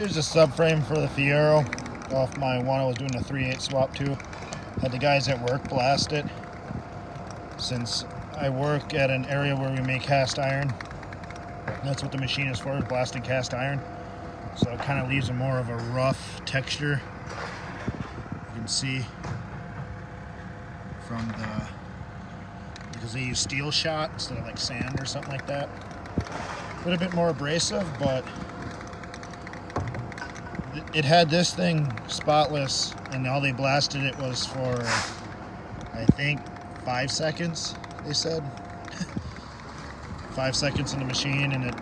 Here's the subframe for the Fiero off my one I was doing a 3/8 swap to. Had the guys at work blast it. Since I work at an area where we make cast iron, that's what the machine is for, blasting cast iron. So it kind of leaves a more of a rough texture. You can see from because they use steel shot instead of like sand or something like that. A little bit more abrasive, but it had this thing spotless, and all they blasted it was for, I think, 5 seconds, they said. 5 seconds in the machine, and it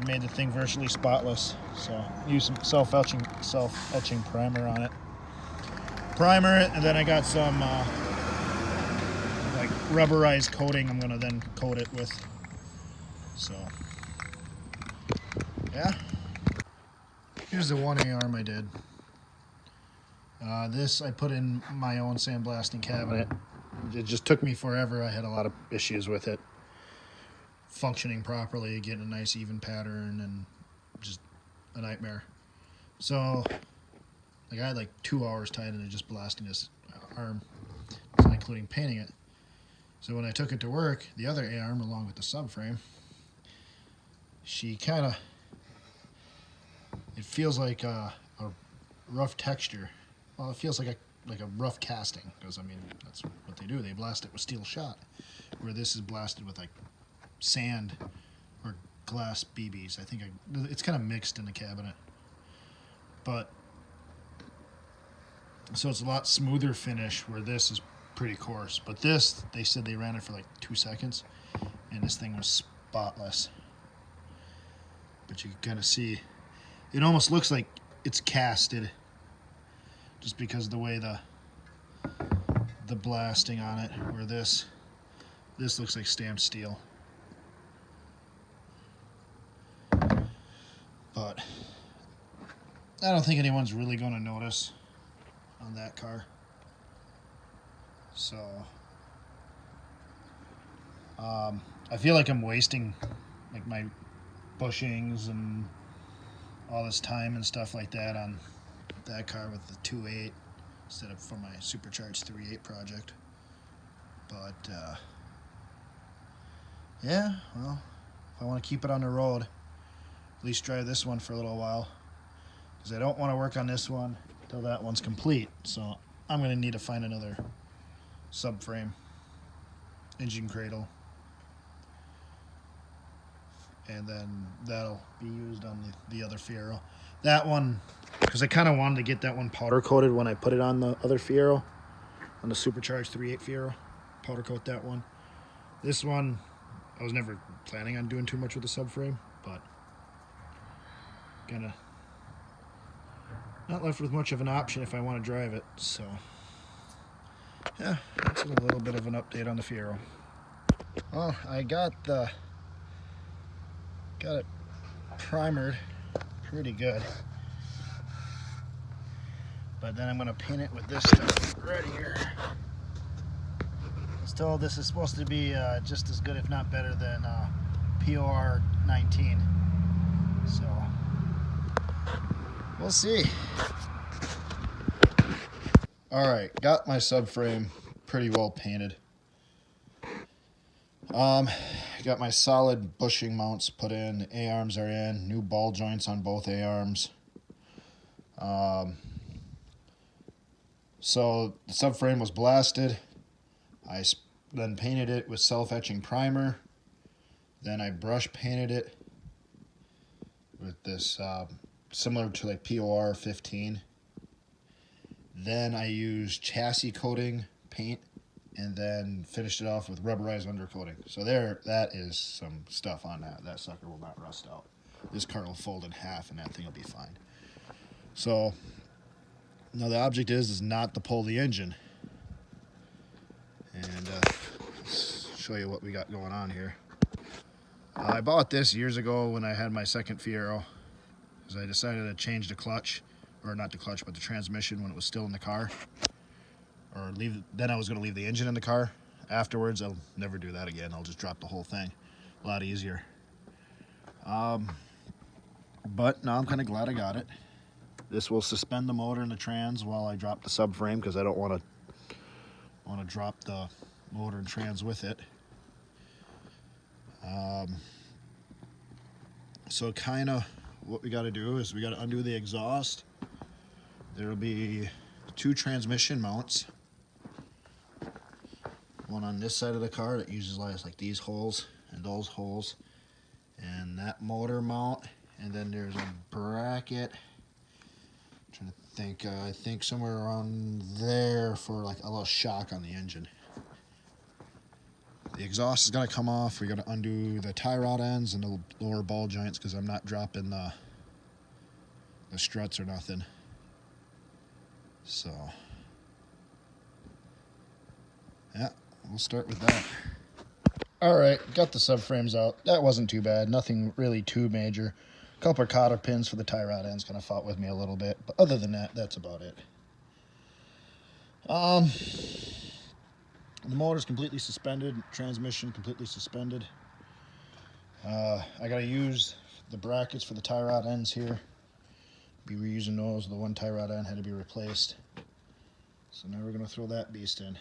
made the thing virtually spotless. So use some self-etching primer on it. Primer it, and then I got some like rubberized coating I'm gonna then coat it with. So yeah. Here's the one A-arm I did. This I put in my own sandblasting cabinet. It just took me forever. I had a lot of issues with it functioning properly, getting a nice even pattern, and just a nightmare. So like I had like 2 hours tied into just blasting this arm, not including painting it. So when I took it to work, the other A-arm along with the subframe, she kind of, it feels like a rough texture. Well, it feels like a rough casting, because I mean that's what they do. They blast it with steel shot, where this is blasted with like sand or glass BBs. I think it's kind of mixed in the cabinet, but so it's a lot smoother finish. Where this is pretty coarse, but this, they said they ran it for like 2 seconds, and this thing was spotless. But you can kind of see. It almost looks like it's casted, just because of the way the blasting on it. Where this looks like stamped steel. But I don't think anyone's really going to notice on that car. So I feel like I'm wasting like my bushings and all this time and stuff like that on that car with the 2.8 instead of for my supercharged 3.8 project. But yeah, well, if I want to keep it on the road, at least drive this one for a little while, because I don't want to work on this one until that one's complete. So I'm going to need to find another subframe, engine cradle, and then that'll be used on the other Fiero. That one, because I kind of wanted to get that one powder coated when I put it on the other Fiero, on the supercharged 3.8 Fiero, powder coat that one. This one, I was never planning on doing too much with the subframe, but kind of not left with much of an option if I want to drive it. So yeah, that's a little bit of an update on the Fiero. Oh, I got it primered pretty good, but then I'm going to paint it with this stuff right here. I was told this is supposed to be just as good, if not better, than POR 19. So we'll see. All right, got my subframe pretty well painted. Got my solid bushing mounts put in. The A-arms are in. New ball joints on both A-arms. So the subframe was blasted. I then painted it with self-etching primer. Then I brush painted it with this similar to like POR 15. Then I used chassis coating paint, and then finished it off with rubberized undercoating. So that is some stuff on that. That sucker will not rust out. This car will fold in half, and that thing will be fine. So now the object is not to pull the engine. And let's show you what we got going on here. I bought this years ago when I had my second Fiero, because I decided to change the clutch, or not the clutch, but the transmission when it was still in the car. Or then I was going to leave the engine in the car. Afterwards, I'll never do that again. I'll just drop the whole thing. A lot easier. But now I'm kind of glad I got it. This will suspend the motor and the trans while I drop the subframe, because I don't want to drop the motor and trans with it. So kind of what we got to do is we got to undo the exhaust. There will be 2 transmission mounts. One on this side of the car that uses like these holes and those holes, and that motor mount, and then there's a bracket. I'm trying to think, I think somewhere around there for like a little shock on the engine. The exhaust is going to come off. We got to undo the tie rod ends and the lower ball joints, because I'm not dropping the struts or nothing. So yeah, we'll start with that. All right, got the subframes out. That wasn't too bad. Nothing really too major. A couple of cotter pins for the tie rod ends kind of fought with me a little bit, but other than that, that's about it. The motor's completely suspended, transmission completely suspended. I gotta use the brackets for the tie rod ends here. Be reusing those. The one tie rod end had to be replaced. So now we're gonna throw that beast in.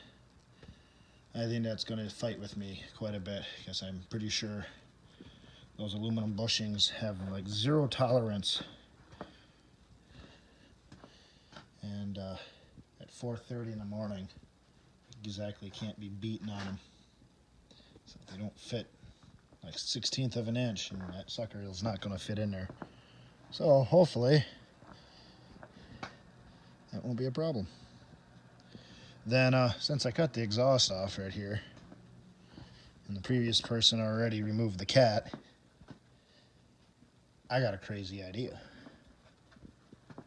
I think that's gonna fight with me quite a bit, because I'm pretty sure those aluminum bushings have like 0 tolerance. And at 4:30 in the morning, exactly can't be beaten on them. So they don't fit like 1/16 of an inch, and that sucker is not going to fit in there. So hopefully that won't be a problem. Then since I cut the exhaust off right here, and the previous person already removed the cat, I got a crazy idea. I'm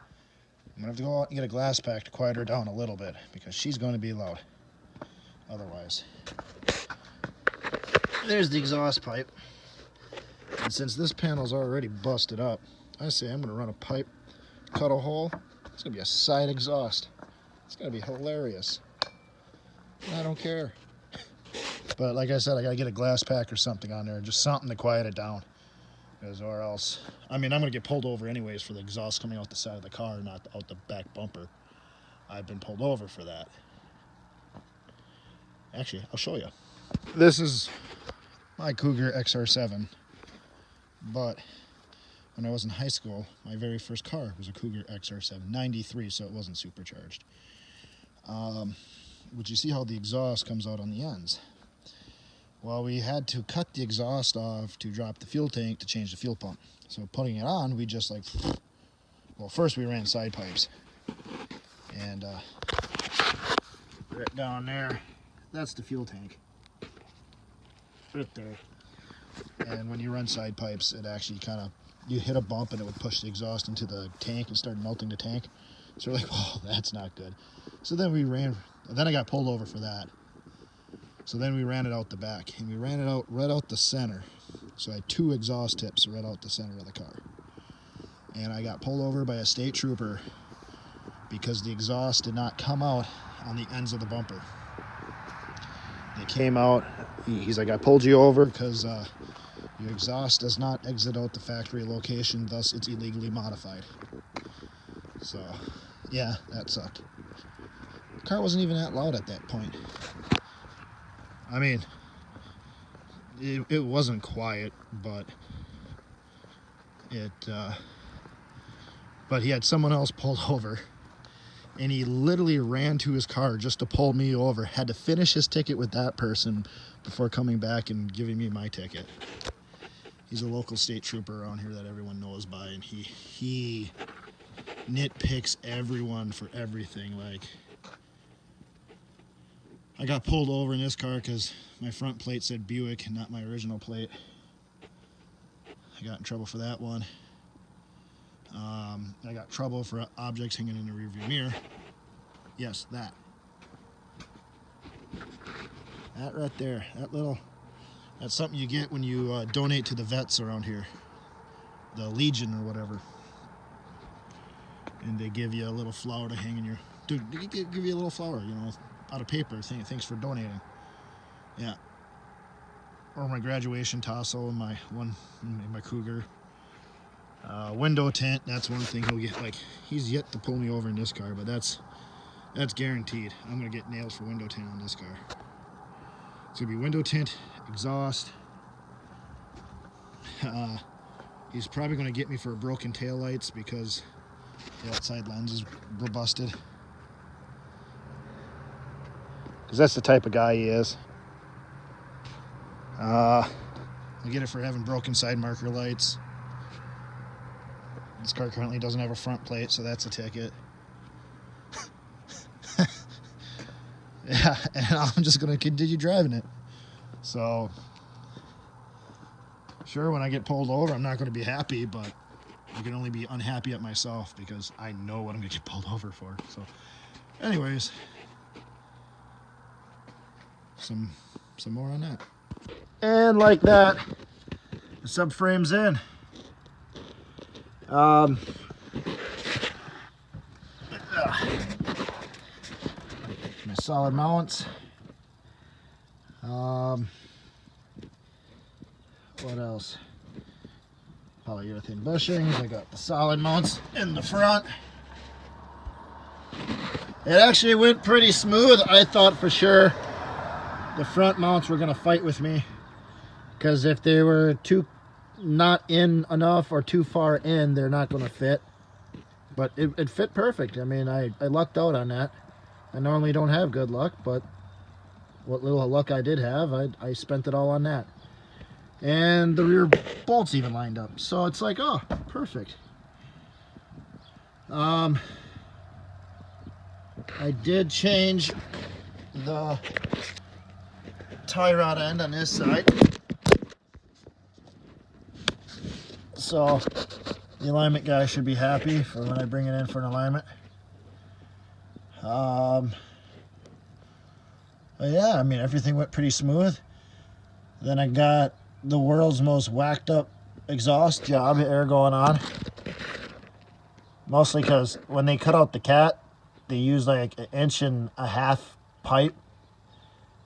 gonna have to go out and get a glass pack to quiet her down a little bit, because she's going to be loud otherwise. There's the exhaust pipe, and since this panel's already busted up, I say I'm gonna run a pipe, cut a hole. It's gonna be a side exhaust. It's gonna be hilarious. And I don't care. But like I said, I gotta get a glass pack or something on there, just something to quiet it down. Or else, I mean, I'm gonna get pulled over anyways for the exhaust coming out the side of the car, not out the back bumper. I've been pulled over for that. Actually, I'll show you. This is my Cougar XR7, but when I was in high school, my very first car was a Cougar XR7, 93, so it wasn't supercharged. But you see how the exhaust comes out on the ends. Well, we had to cut the exhaust off to drop the fuel tank to change the fuel pump. So putting it on, we just like, well, first we ran side pipes. And right down there, that's the fuel tank. Right there. And when you run side pipes, it actually kind of, you hit a bump and it would push the exhaust into the tank and start melting the tank. So we're like, oh, that's not good. So then I got pulled over for that. So then we ran it out the back, and we ran it out right out the center. So I had 2 exhaust tips right out the center of the car. And I got pulled over by a state trooper because the exhaust did not come out on the ends of the bumper. They came out, he's like, I pulled you over because your exhaust does not exit out the factory location, thus it's illegally modified. So, yeah, that sucked. The car wasn't even that loud at that point. I mean, it wasn't quiet, but he had someone else pulled over, and he literally ran to his car just to pull me over. Had to finish his ticket with that person before coming back and giving me my ticket. He's a local state trooper around here that everyone knows by, and he nitpicks everyone for everything. Like, I got pulled over in this car because my front plate said Buick and not my original plate. I got in trouble for that one. I got trouble for objects hanging in the rearview mirror. Yes, that. That right there. That's something you get when you donate to the vets around here. The Legion or whatever. And they give you a little flower to hang in your... Dude, they give you a little flower, you know, out of paper. Thanks for donating. Yeah. Or my graduation tassel and my Cougar. Window tint, that's one thing he'll get. Like, he's yet to pull me over in this car, but that's guaranteed. I'm gonna get nails for window tint on this car. It's gonna be window tint, exhaust. He's probably gonna get me for broken tail lights because the outside lens is busted. Because that's the type of guy he is. I'll get it for having broken side marker lights. This car currently doesn't have a front plate, so that's a ticket. Yeah, and I'm just going to continue driving it. So, sure, when I get pulled over, I'm not going to be happy, but I can only be unhappy at myself because I know what I'm going to get pulled over for. So, anyways, some more on that. And like that, the subframe's in. My solid mounts. What else? Polyurethane bushings. I got the solid mounts in the front. It actually went pretty smooth. I thought for sure the front mounts were gonna fight with me, because if they were too not in enough or too far in, they're not going to fit. But it fit perfect. I mean, I lucked out on that. I normally don't have good luck, but what little luck I did have, I spent it all on that. And the rear bolts even lined up, so it's like, oh, perfect. I did change the tie rod end on this side. So the alignment guy should be happy for when I bring it in for an alignment. But yeah, I mean, everything went pretty smooth. Then I got the world's most whacked up exhaust job air going on. Mostly because when they cut out the cat, they use like 1.5 inch pipe,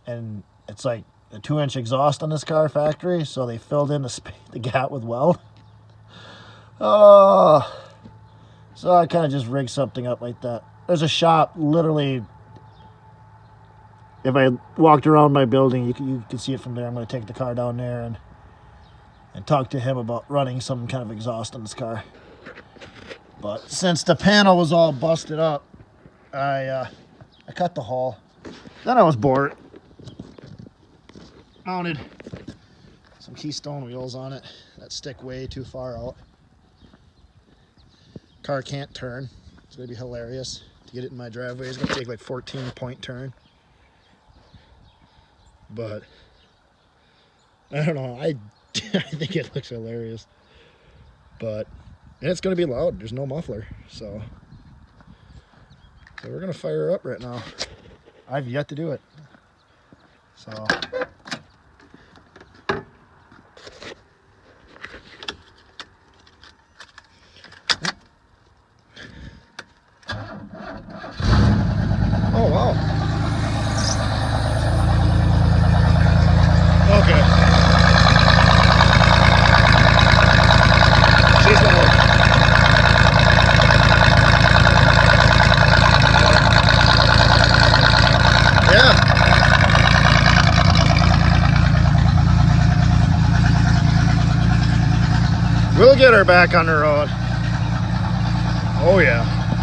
and it's like a 2-inch exhaust on this car factory, so they filled in the gap with weld. Oh, so I kind of just rigged something up like that. There's a shop literally, if I walked around my building, you can see it from there. I'm going to take the car down there and talk to him about running some kind of exhaust on this car. But since the panel was all busted up, I cut the hole. Then I was bored. Mounted some Keystone wheels on it that stick way too far out. Car can't turn. It's going to be hilarious to get it in my driveway. It's going to take like 14-point turn. But I don't know. I think it looks hilarious. But and it's going to be loud. There's no muffler. So we're going to fire her up right now. I've yet to do it. So oh, wow. Okay. She's not working. Yeah. We'll get her back on the road. Oh, yeah.